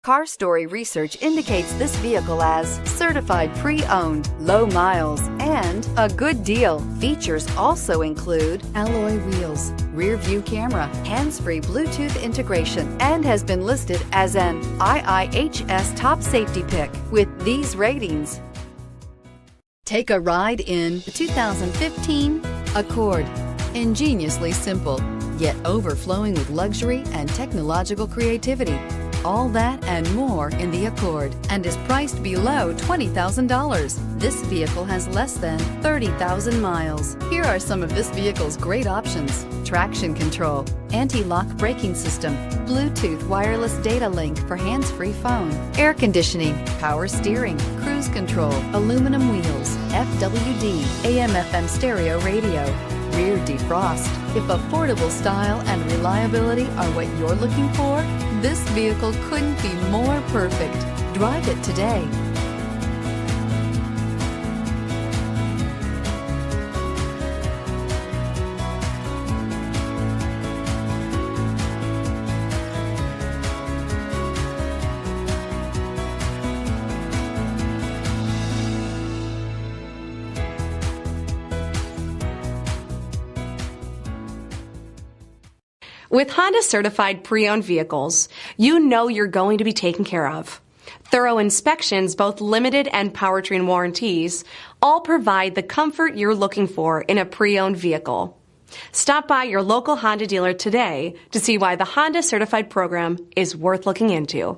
Car Story research indicates this vehicle as certified pre-owned, low miles, and a good deal. Features also include alloy wheels, rear view camera, hands-free Bluetooth integration, and has been listed as an IIHS top safety pick with these ratings. Take a ride in the 2015 Accord. Ingeniously simple, yet overflowing with luxury and technological creativity. All that and more in the Accord, and is priced below $20,000. This vehicle has less than 30,000 miles. Here are some of this vehicle's great options: traction control, anti-lock braking system, Bluetooth wireless data link for hands-free phone, air conditioning, power steering, cruise control, aluminum wheels, FWD, AM/FM stereo radio, rear defrost. If affordable style and reliability are what you're looking for, this vehicle couldn't be more perfect. Drive it today. With Honda certified pre-owned vehicles, you know you're going to be taken care of. Thorough inspections, both limited and powertrain warranties, all provide the comfort you're looking for in a pre-owned vehicle. Stop by your local Honda dealer today to see why the Honda certified program is worth looking into.